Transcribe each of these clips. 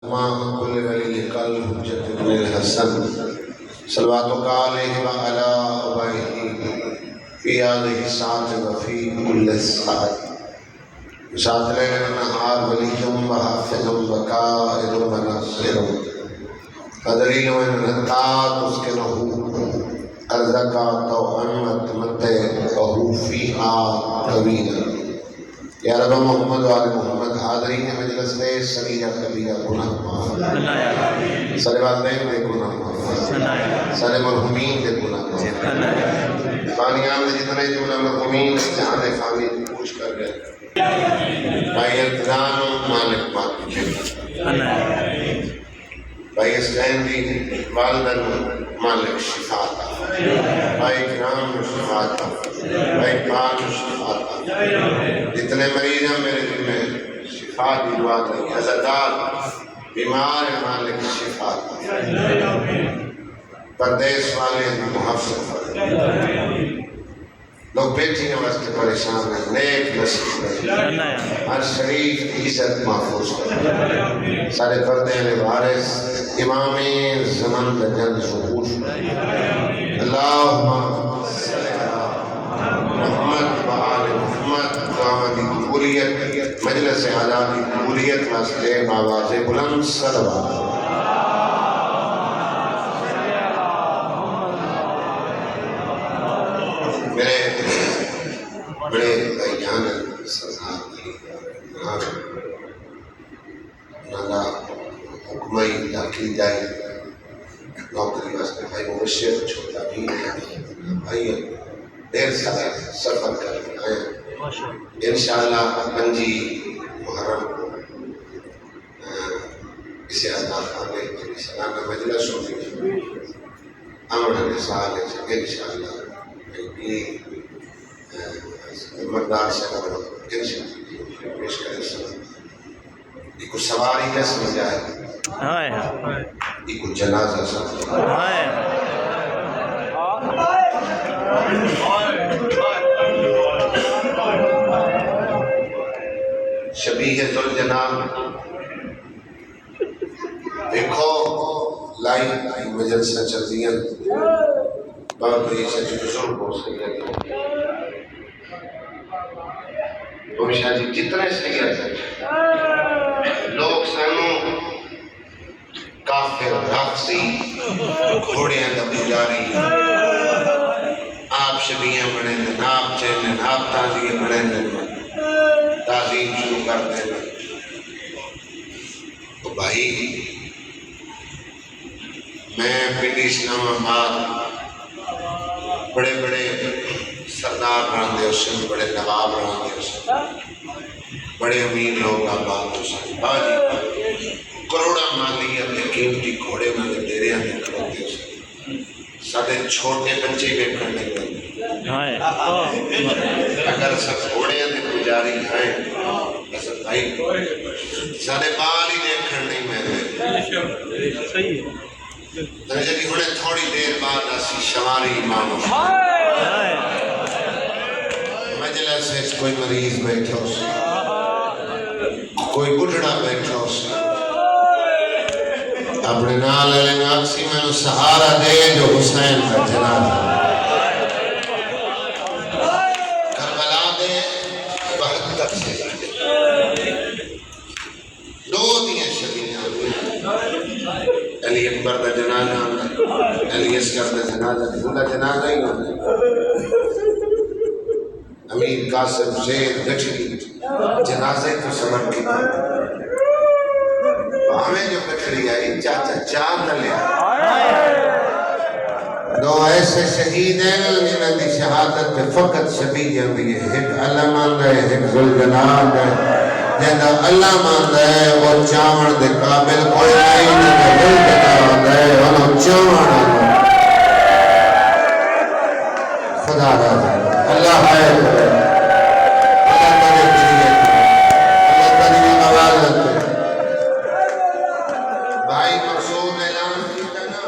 امام كل ولي قلب حجة بن الحسن صلواتك عليه وعلى آبائه في هذه الساعة وفي كل ساعة ساعة ليل ونهار ولي وحافظ وقائد وناصر فدليل ونهار تسكنه أرزقك طوعا وتمتعه فيها طويلا یا رب محمد و آل محمد حاضرین مجلس میں صغیرہ کبیرہ گناہ معاف، سارے والدین دے گناہ معاف، سارے مرحومین دے گناہ معاف، فانیان دے جتنے جملہ مرحومین جہاں دے فانی پوچھ کر گئے بھائی ارتدان مالک مالک بھائی اسلام دی والدن مالک شفا بھائی کرام شفا بھائی پاک شفا جتنے مریض ہیں میرے دل میں شفا کی دعا دیں عزتدار بیمار مالک شفا پردیس والے محفظ لوگ بیٹھی ہیں واسطے پریشان ہیں نیک نصیب ہر شریف کی عزت محفوظ کریں سارے پردے وارث امام زمن لجن ظہور اللہم صلی محمد و آل محمد قامدی قبولیت مجلس عذابی قبولیت واسطے آواز بلند صلوات بڑے بیان سزا کی نالا حکمائی لاکی جائے نوکری واسطے بھائی مبشر چھوٹا بھی بھائی دیر سارے سفر کر کے آئے انشاءاللہ 5 محرم کو اسے عذاب آنے کی سلامہ مجلس ہوگی امر رسال انشاءاللہ مردار سے انشاءاللہ پیش کرے سلام ایک سواری نہ سمجھ جائے ایک جنازہ سمجھ شبیہ ذوالجناب دیکھو لائی مجلسہ چل دیا بہت ہی سچ بزرگ ہو سکے شاہ جی جتنے سید لوگ سانو کافر راکسی گھوڑیاں دا پجاری آپ شبیہ بڑے دن آپ چہنے آپ تازیہ بڑے دن تعظیم شروع کر دیں تو بھائی میں پنڈی اسلام آباد بڑے بڑے سردار براندے حسن بڑے نواب براندے حسن بڑے امیر لوگ آباد حسن باجی کروڑا مالیت کے قیمتی گھوڑے میں ڈیرے میں کھڑوتے حسن سارے چھوٹے بچے میں کھڑنے لگے اگر سب گھوڑے میں پجاری ہیں بس بھائی سارے بال ہی دیکھنے نہیں میں درجہ کی ہونے تھوڑی دیر بعد اسی شماری امام مجلس ہے کوئی مریض بیٹھا ہو کوئی بڑھڑا بیٹھا ہو اپنے نال علیہ ناکسی میں نو سہارا دے جو حسین کا جنازہ کربلا دے 72 سے دو دیئے شبیہ علی اکبر کا جنازہ علی اصغر کا جنازہ پورا جنازہ ہی ہوتا امیر قاسم زید گٹھڑی جنازے تو سمجھ کی ہمیں جو گٹھڑی آئی چاچا چاند لیا دو ایسے شہید ہیں جنہوں کی شہادت پہ فقط شبیہ بھی ہے ایک علم آن رہے ایک ذوالجلال ہے جہاں اللہ مان ہے وہ چاون دے قابل کوئی نہیں جہاں ذوالجلال ہے وہ چاون خدا رہا اللہ ہے اللہ تانے کریے اللہ تانے آواز ہے بھائی مقصود اعلان کیتا نا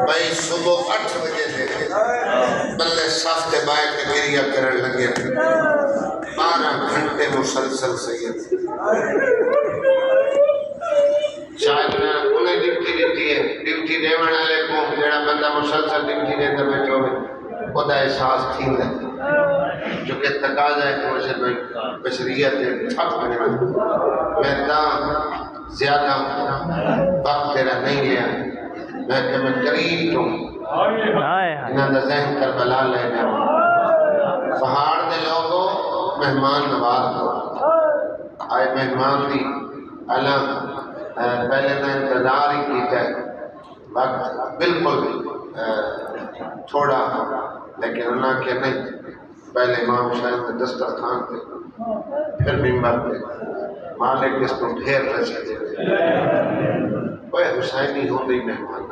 بھائی صبح 8 بجے دیکھے بلے صاف کے بائے کے گریہ کرن لگے 12 گھنٹے مسلسل سید ڈمکی دیون والے کو جڑا بندہ مسلسل ڈمکی دیندے وچ ہوے خدا احساس تھیندا جو کہ تقاضا ہے کہ اسے بشریت تھک پڑے میں تا زیادہ وقت تیرا نہیں لیا میں کہ میں قریب تو انہاں دا ذہن کربلا لے جاؤں پہاڑ دے لوگوں مہمان نواز دو آئے مہمان دی علم پہلے میں انتظار ہی کیتا ہے وقت بالکل تھوڑا لیکن انہاں کہ نہیں پہلے امام صاحب میں دسترخوان پہ پھر ممبر پہ مالک اس کو ڈھیر رچے دے وہ حسینی ہوندی مہمان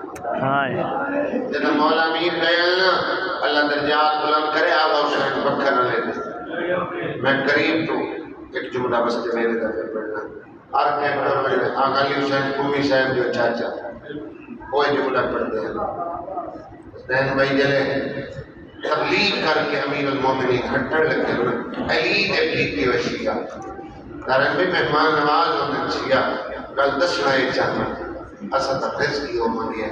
جب مولا امیر گئے نا اللہ درجات بلند کرے آبا حسین پکھر نہ لے دے میں قریب تو ایک جملہ بستے میرے دفعہ پڑھنا ہر کہتا میں آقا علی حسین قومی صاحب جو چاچا کوئی جملہ پڑھتے ہیں حسین بھائی جلے تبلیغ کر کے امیر المومنین ہٹڑ لگے علی نے بھی کی وشیعہ دارن بھی مہمان نواز ہونے چاہیا کل دسنا ایک چاہنا اسد رزق کی ہو منگیا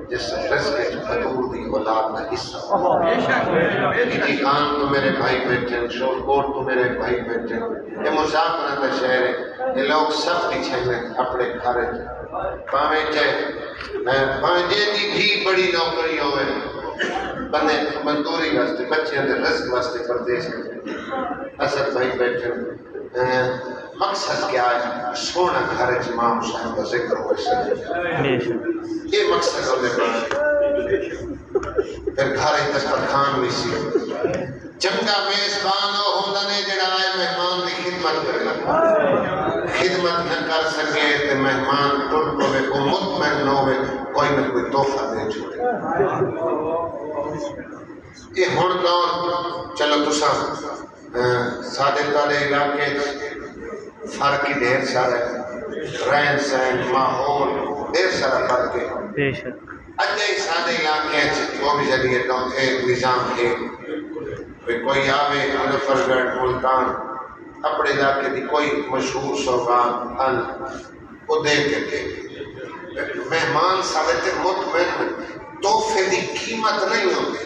جس سے رزق کے حضور دی اولاد کا حصہ کی خان تو میرے بھائی بیٹھے شور کوٹ تو میرے بھائی بیٹھے یہ مسافرہ کا شہر ہے یہ لوگ سب پیچھے میں اپنے گھر پاویں چاہے پانجے دی بھی بڑی نوکری ہوئے بندے مزدوری واسطے بچے دے رزق واسطے پردیش کرتے اسد بھائی بیٹھے مقصد کیا ہے سونا گھر امام صاحب کا ذکر ہوئے سے یہ مقصد ہونے پر پھر گھر دسترخوان بھی سی چنگا میزبان ہوندہ نے جڑا آئے مہمان کی خدمت کرنا خدمت نہ کر سکے تو مہمان ٹوٹ ہوئے کو مطمئن نہ ہوئے کوئی نہ کوئی تحفہ دے چھوڑے یہ ہون دور چلو تسا صادق والے علاقے فرق ہی ڈھیر سارا رہن سہن ماحول ڈھیر سارا فرق ہے اجے سادے علاقے وہ بھی ذریعے ایک نظام ہے کوئی آوے مظفر گڑھ ملتان اپنے علاقے دی کوئی مشہور سوگان حل وہ دے کے مہمان سارے مطمئن تحفے دی قیمت نہیں ہوتی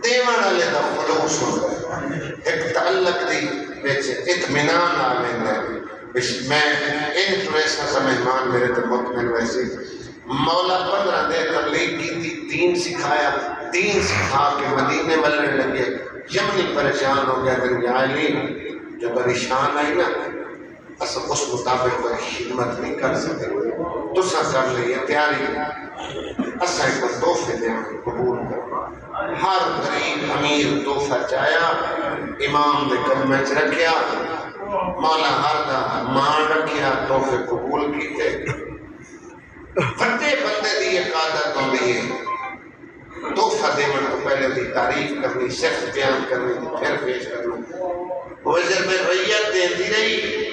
دیوان والے دا خلوص ہوتا ہے ایک تعلق دی بیچے اطمینان آمین ہے میں ان پریسا سا مہمان میرے تے مطمئن ویسے مولا 15 دے تبلیغ کی تھی دین سکھایا دین سکھا کے مدینے ملنے لگے یمنی پریشان ہو گیا دنیا علی جو پریشان آئی نا اصل اس مطابق کوئی خدمت نہیں کر سکتے تو سا کر لئے تیاری اصل کو تحفے دے قبول کرنا ہر غریب امیر تحفہ چاہیا امام دے کلمہ رکھیا مولا ہر دا مان رکھیا تحفے قبول کیتے بڑے بندے دی ایک عادت ہوندی ہے تحفہ دیون تو پہلے دی تعریف کرنی صرف بیان کرنی پھر پیش کرنا وزر میں ریت دیندی رہی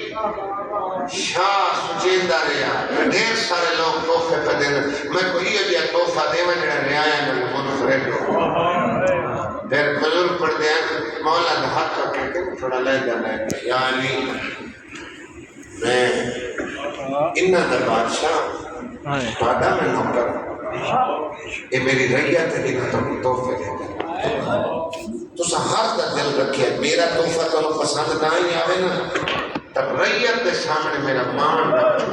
شاہ سچیندہ رہا ڈھیر سارے لوگ تحفے پہ دینا میں کوئی یہ تحفہ دیون جڑا رعایا میں منفرد ہو پھر بزرگ پڑھ دیا مولا دا ہاتھ رکھے کہ تھوڑا لے جانا ہے یا علی میں انہا در بادشاہ دادا میں نوکر یہ میری ریت ہے کہ تو تحفے دیتا تو سا ہر دا دل رکھے میرا تحفہ تو پسند نہ ہی آوے نا تب ریت دے سامنے میرا مان رکھ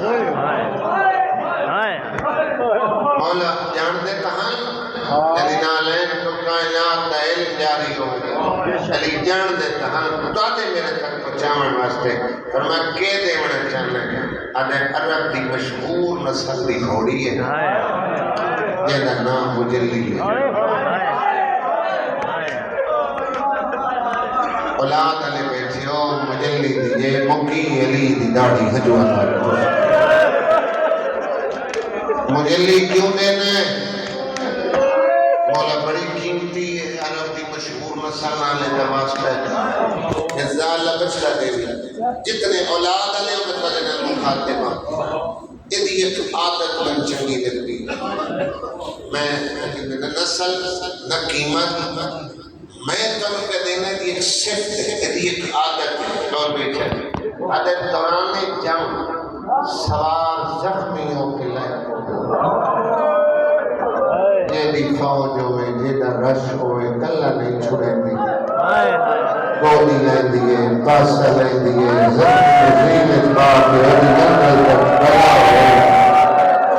مولا جان دے کہاں یعنی نالین تو کائنات دا علم جاری ہو گیا علی جان دے کہاں تو آتے میرے تک پہنچاون واسطے فرما کے دے وڑا چاہنا گیا آدھے عرب دی مشہور نسل دی گھوڑی ہے جیدہ نام مجلی ہے اولاد علی بیٹھے ہو مجلی دی یہ مکی علی دی داڑھی حجوہ مجلی کیوں دینے مولا بڑی قیمتی ہے عرب دی مشہور نسل نالے کا واسطہ ازال بچہ دے بھی جتنے اولاد علی مطلب مخاطبہ یہ دی ایک عادت من چنگی لگتی میں نسل نہ قیمت میں تم کے دینے دی ایک صفت ہے دی ایک عادت ہے اور بیٹھا عادت دوران جنگ سوار زخمی ہو کے لے جیڑی فوج ہوئے جیڑا رش ہوئے کلہ نہیں چھڑے دی گولی لین دیئے پاسا لین دیئے زخمی زیلت باپ ہری جنگل تک بلا ہوئے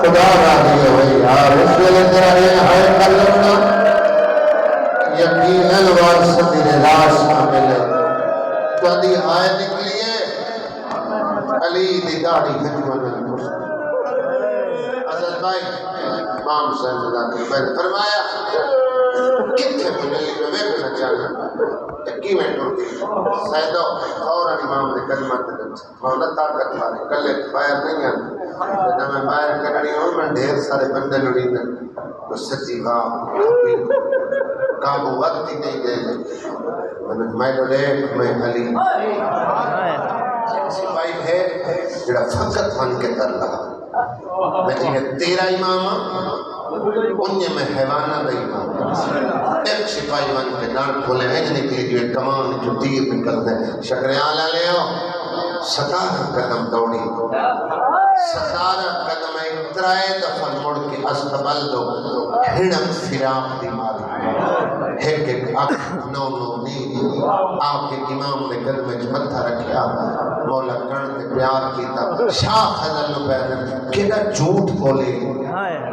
خدا راضی ہوئے یار اس ویلے تیرا یہ ہے کلمنا یقیناً وارث میرے راس نہ ملے تو دی آئے نکلیے علی دی داڑھی ہجوانا حضرت بھائی امام صاحب ذاکر بھائی فرمایا کتھے مجھے ویکھنا چاہنا کی میں ٹور گئی سیدو فوراً امام نے کلمہ دے مولا طاقت مارے کلے باہر نہیں آنے جب میں باہر کرنی ہوں میں ڈھیر سارے بندے لڑی دیں تو سچی واہ کابو وقت ہی نہیں دے میں لڑے میں علی سپاہی ہے جڑا فقط ہن کے کر رہا میں جی تیرا امام انہیں میں حیوانہ دا امام ایک سپاہی ون کے ڈان کھولے ہیں جنہیں کے لیے کمان جو تیر نکل دے شکریان لے ہو 17 قدم دوڑی 17 قدم اترائے دفعہ مڑ کے استبل دو ہڑم فراق دی ماری ایک ایک اکھ نو نہیں آپ کے امام نے قدم متھا رکھیا مولا کرن نے پیار کیتا شاہ حضر نو پیدن کیڑا جھوٹ بولے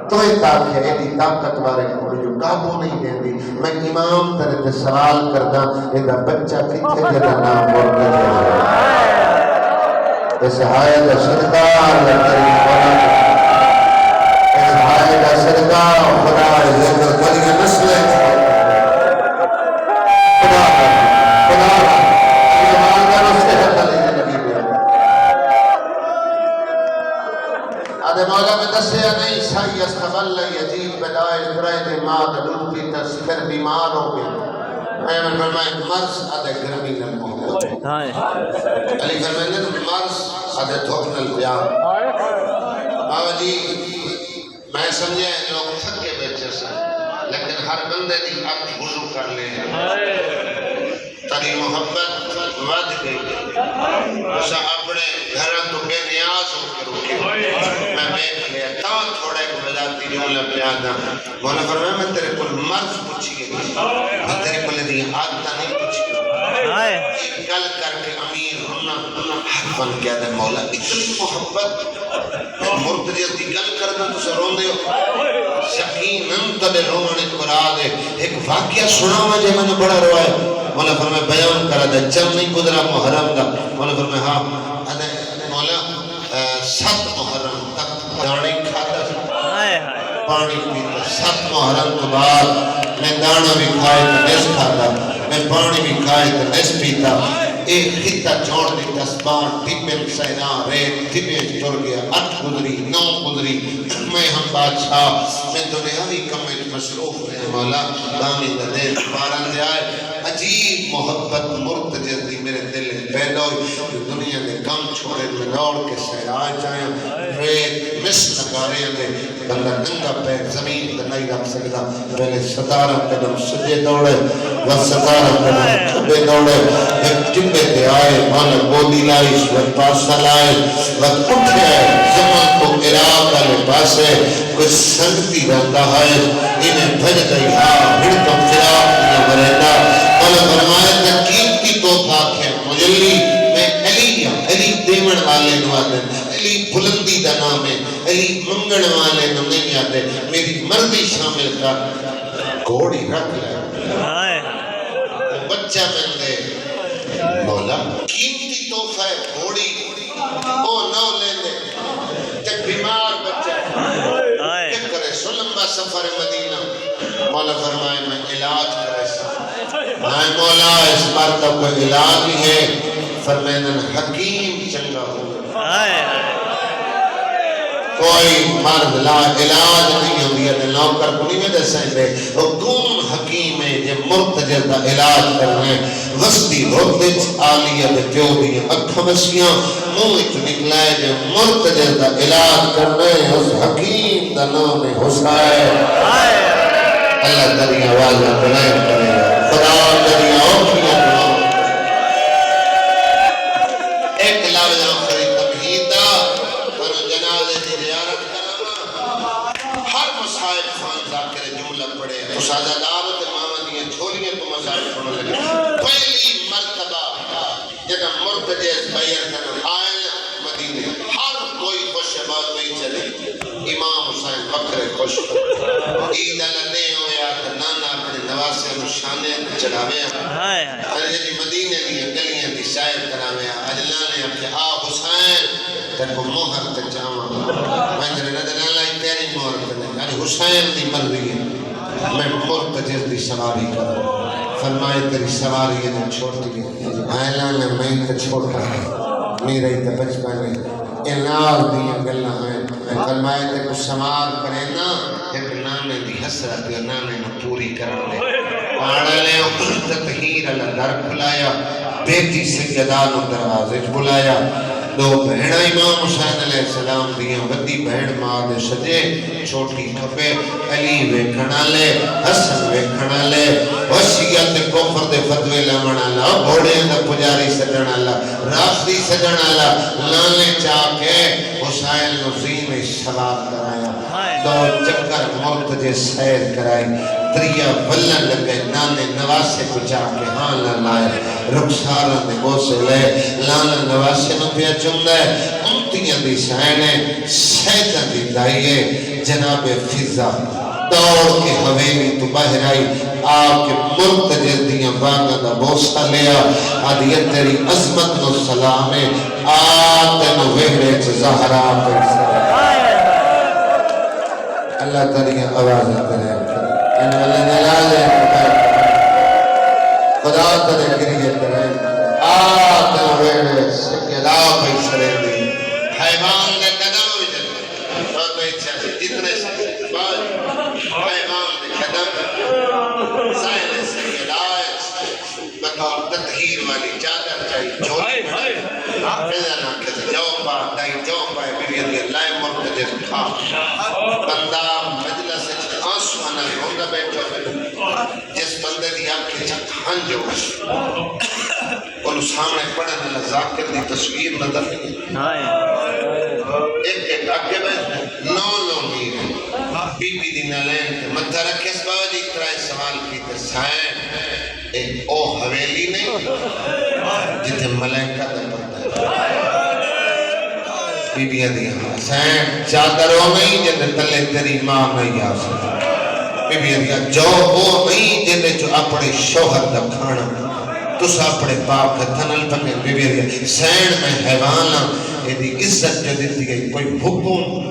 تو یہ تاکہ ایڈی طاقت بارے کوئی جو قابو نہیں دیں دی میں امام ترے تے سوال کردہ ایڈا بچہ کتھے جدا نام بولنے جائے اس ہائے دا صدقہ اللہ کریم خدا اس ہائے دا صدقہ خدا ذکر کری نسل خدا ایمان کا نسل حق علی زندگی میں آدھے مولا میں دسیا نہیں شاہی استبل یجیب بدائے درائد ماد دلتی تسکر بیمار ہو گئے میں فرمائے مرس آدھے گرمی نل محمد علی فرمائے مرس آدھے دھوکنل بیان بابا جی میں سمجھے لوگ تھکے بیٹھے سے لیکن ہر بندے دی اکھ وضو کر لے تری محبت ود گئی اسا اپنے گھران تو بے نیاز ہو کے رکھے میں بیٹھ لیا تا تھوڑے کو بجاتی جملہ پیادا مولا فرمایا میں تیرے کل مرض پوچھی گئی میں تیرے کل دی عادتہ نہیں پوچھی گئی ایک گل کر کے امیر ہونا حق بن کیا دے مولا اتنی محبت مرتجز دی گل کرنا تو سے رون دے ہو یقیناً تلے رونے قرآ دے ایک واقعہ سنا مجھے میں نے بڑا روائے مولا فرمائے بیان کرا دے چل نہیں گزرا محرم دا مولا فرمائے ہاں مولا 7 محرم تک دانے کھاتا پانی پیتا 7 محرم تو بعد میں دانا بھی کھائے تو نس کھاتا میں پانی بھی کھائے تو نس پیتا ایک خطہ چھوڑ دی تسبان ٹپن سیران ریت ٹپن ٹر گیا 8 گزری 9 گزری میں ہم بادشاہ میں دنیاوی کمیں مصروف رہے مولا دامی دین باران دے آئے عجیب محبت مرتجز دی میرے دل پیدا ہوئی دنیا نے کم چھوڑے میں دوڑ کے سیران جائیں ریت مس لگا رہے ہیں بندہ ننگا پیر زمین تے نہیں رکھ سکتا پہلے 17 قدم سجے دوڑے و 17 قدم چھبے دوڑے ایک جنبے تے آئے مانا گودی لائی سوٹ پاسا لائے وقت اٹھے زمان کو عراق والے پاسے کچھ سنگتی رہتا ہے انہیں بھج گئی ہاں بھڑ کم فراق دیا مرینہ مانا فرمائے تقیب کی توفہ ہے مجلی میں علی دیمن والے نوادن علی بلندی دا نام ہے علی منگن والے نام نہیں آتے میری مرضی شامل کا گھوڑی رکھ لے بچہ میں دے مولا قیمتی تحفہ ہے گھوڑی او نو لے لے تے بیمار بچہ کیا کرے سو لمبا سفر مدینہ مولا فرمائے میں علاج کرے سا مولا اس بار تو کوئی علاج ہی ہے فرمائن حکیم چنگا ہو کوئی مرد لا علاج نہیں ہوئی ہے نوکر کو نہیں میں دے سکتے وہ کون حکیم ہے جو مرتجز دا علاج کرنے وسطی روتے آلیہ دے پیو دی اکھا مسیاں موت نکلائے جو مرتجز دا علاج کرنے اس حکیم دا نام حسین اللہ تری آواز بلائے کرے خدا تری آوکھیاں ایک لفظ آخری تمہیدہ زیارت کرانا ہر مصائب خان ذاکر جملہ پڑے تو سازادار تے ماما دیاں جھولیاں تو مصائب سننے لگے پہلی مرتبہ جنہ مرتجز بیر کنم آئے مدینے ہر کوئی خوش بات ہوئی چلے امام حسین بکرے خوش عید لنے ہویا کہ نانا اپنے نواسے نشانے چڑھاوے جی مدینے دیا گلیاں دی شاعر کراوے اجلانے کہ آ حسین تکو مہر تچاواں میں جنہیں نظر اللہ تیری مہر کرنے یعنی حسین دی مرضی ہے میں مرتجز دی سواری کروں فرمائے تیری سواری ہے چھوٹی ہے اعلان میں تو چھوٹا ہے میرے ہی تو بچپن ہے انال دیا گلہ ہیں فرمائے تے کو سوار کرے نا ایک نانے دی حسرت یا نانے میں پوری کرنے لے پاڑا لے تطہیر اللہ در کھلایا بیٹی سجدان دروازے بلایا دو بہنہ امام حسین علیہ السلام دیا بدی بہن ماں دے سجے چھوٹی کھپے علی ویکھنا لے حسن ویکھنا لے وسیعت کفر دے فتوے لمنا لا گھوڑے دا پجاری سجنا لا راستی سجنا لا لانے چاہ کے حسین نظیم سوار کرایا دو چکر مرتجے سیر کرائی تریا بلن لگے نانے نواسے کو جا کے ہاں لائے رخسارہ دے بوسے لے لانا نواسے نو پیا چمدہ ہے امتیاں دی سائنے سیدہ دی دائیے جناب فضا دوڑ کے حویلی تو باہر آئی آپ کے مرتجز دیاں باغا دا بوسا لیا آدھیت تیری عظمت نو سلامے آتے نو ویڑے چھ زہرا پر سلام اللہ تریہ آواز کرے ان اللہ نلالے خدا ترے گریہ کرے آتے نو ویڑے سکیلا پہ سرے دی حیوان نے قدم وجہ تو اچھا جتنے سے حیوان نے قدم سائنے سے گلائے بطور تطہیر والی چادر چاہیے جھولی بڑھائی فیضا نہ کہتے جو پا دائی جو پائے بیوی دی اللہ مرتجر کھا بندہ مجلس سے آنسو آنا روندہ بیٹھو جس بندے دی آپ کے چک ہنجو اور اس سامنے پڑھنے اللہ ذاکر دی تصویر نظر نہیں ایک آگے بیٹھ نو میر بی بی دی نالین مدھا رکھے اس باوجی اترائی سوال کی تسائیں ایک او حویلی نہیں جتے ملائکہ دے پڑھتا ہے بی بی دیا حسین چادروں نہیں جتے تلے تیری ماں نہیں آ سکتا بی بی دیا جو وہ نہیں جتے جو اپنے شوہر دا کھانا تُس اپنے باپ کا تھنل پکے بی بی دیا سین میں حیوانا یہ دی عزت جو دیتی گئی کوئی حکم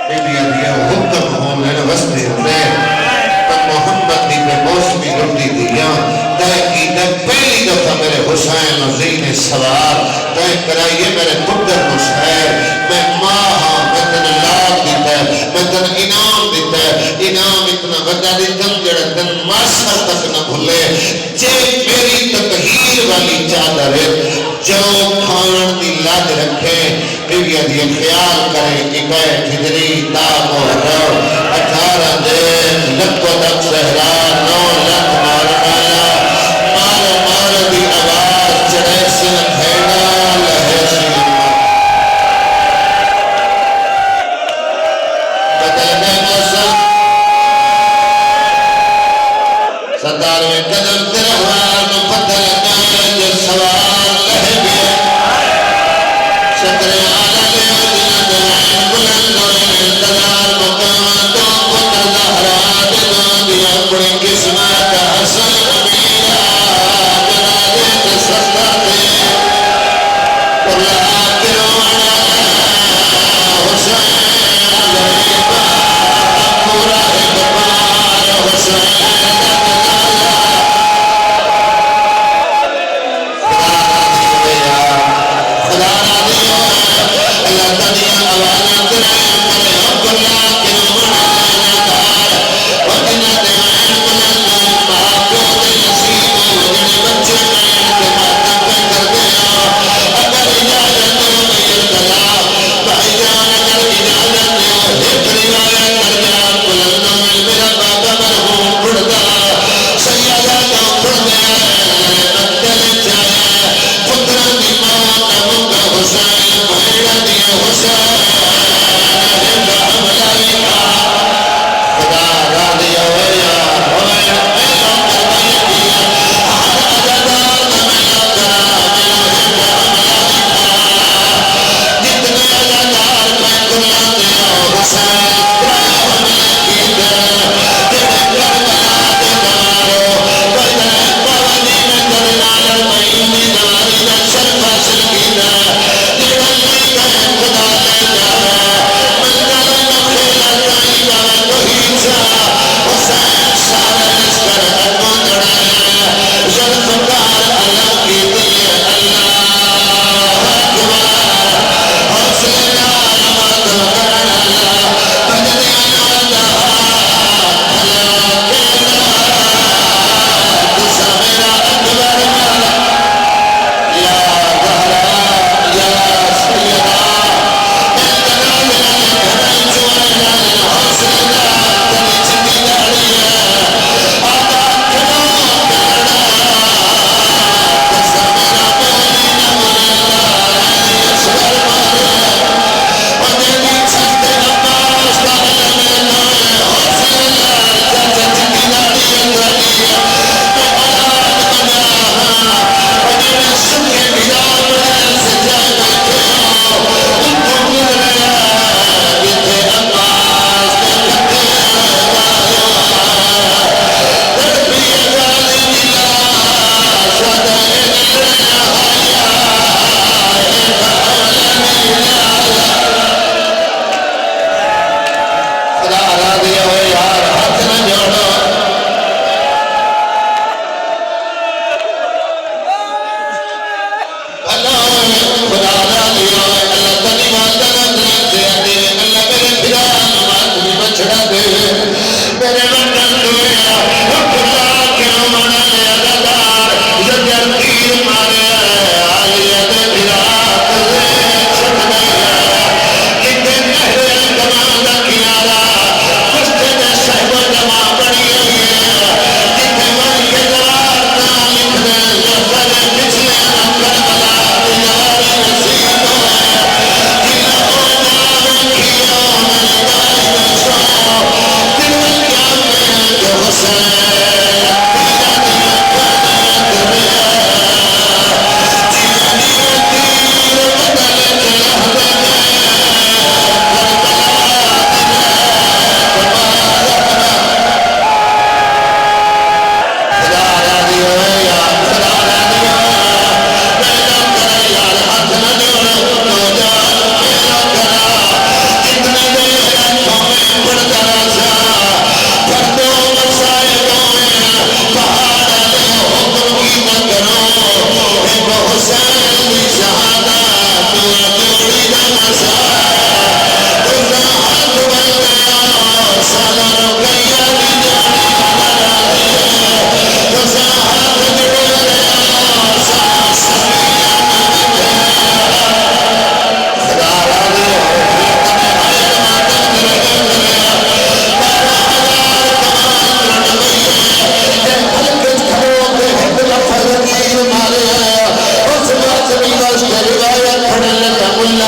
بی بی دیا حکم ہونے وستے رہے محمد دی پہ موسمی لٹی دیا دائے کی دائے پہلی دفعہ میرے حسین نظین سوار دائے کرائیے میرے پتر حسین میں ماں ہاں میں تن لاغ دیتا ہے میں تن انعام دیتا ہے انعام اتنا ودا دیتا ہے جڑا تن ماسا تک نہ بھولے جے میری تطہیر والی چادر ہے جو کھان دی لاد رکھے بیویا دی خیال کرے کہ میں ہجری داغ و رو 18 دن لکو تک سہرا 9 لکھ مار مالا مار دی آواز چڑھے سے بھیڑا لہے سے بدل میں موسم 17ویں قدم ترہوار میں بدل گئے جو سوار لہے گئے شکر آلہ لے دل دلائن بلند ہوئے انتظار مقام تو پتر زہرا دنوں دیا اپنی قسمت کا حسن میرا جنادے کے سستا دے قل آکروانا حسین غریبا پورا اقبال حسین خدا راضی ہو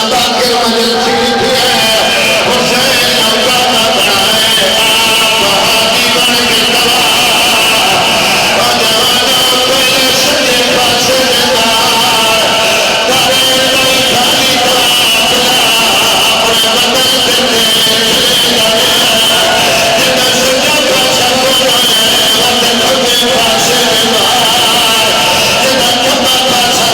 باقر منزل سیکھ ہے حسین نوکانا بنائے آپ ہادی بن کے دوا جوانوں پہلے سجے پاسے دار تارے بھائی خالی دوا اپنے بدل دیتے جنہ سجا پاسا بنائے وطن کے پاسے دار جنہ کبا پاسا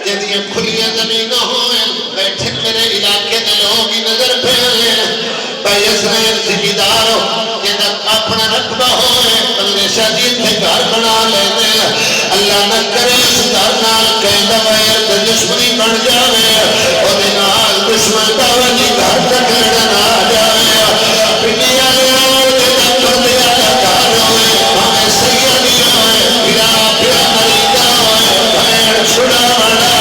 تیرہ کھلیاں زمینوں ہوئے بیٹھے میرے علاقے دے لوگ ہی نظر پہ آئے بھائی اسرائیل ذمہ جنہ اپنا رقبہ ہوئے اللہ شاہ جی تھے گھر بنا لیتے اللہ نہ کرے اس گھر نال کہیں دوائر دے دشمنی بڑھ جاوے اور دنال دشمن باوجی گھر تک لڑن آ جاوے پنی آلے اور جنہ پردے آلہ گھر ہوئے ہمیں سیدی ہوئے پھرا پھرا مریدہ ہوئے بھائر چھڑا بڑا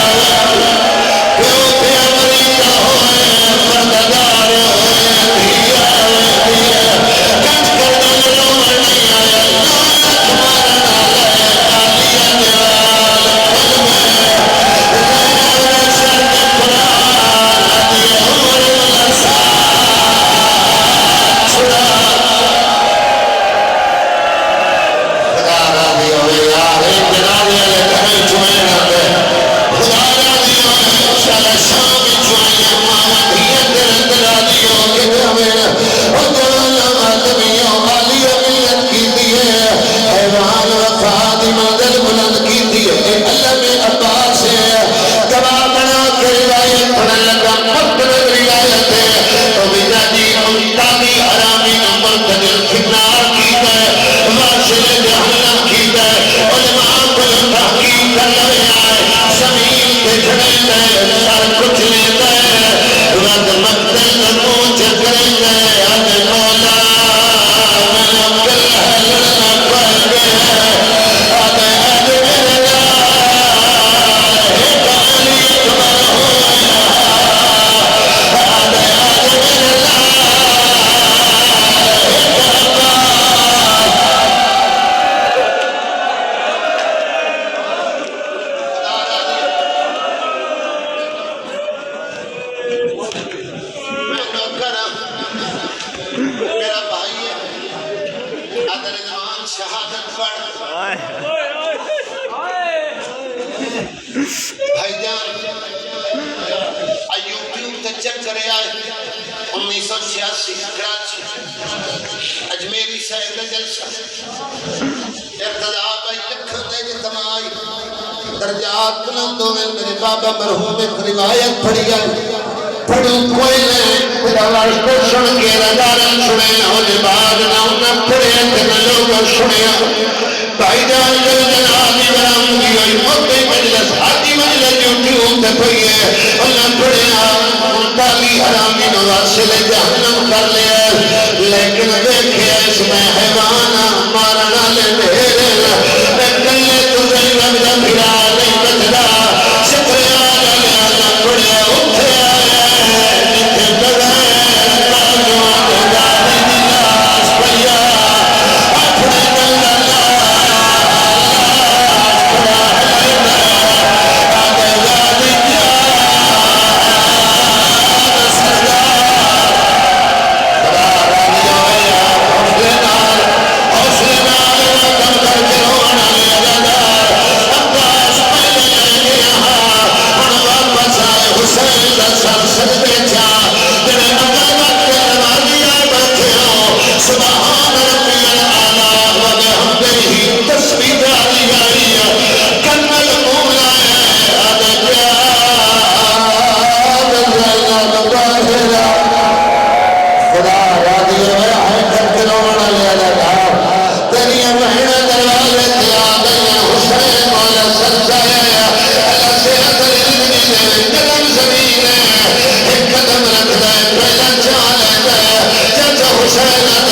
بھائی جان یوٹیوب تے چیک کرے آئے 1986 کراچی اجمیری صاحب کا جلسہ ارتضا بھائی لکھن دے جتمائی درجات بلندوں میں میرے بابا مرحوم ایک روایت پڑھی آئی پڑھو کوئی نہیں میرا واسطے سن کے ردارن سنے ہونے بعد نہ انہیں پڑھے تھے نہ لوگ سنے بھائی جان جل جنابی برام کی ہوئی موتی مجلس آدھی مجلس یوٹیوب تے پڑھی ہے انہیں پڑھے ملتالی حرامی نواصل جہنم کر لے لیکن دیکھے اس میں حیوانا مارنا لے میرے میں کلے تجھے لگتا پھرا نہیں بچدا شکر آجا لے آنا پڑھے اٹھے آئے نتے بغیر شے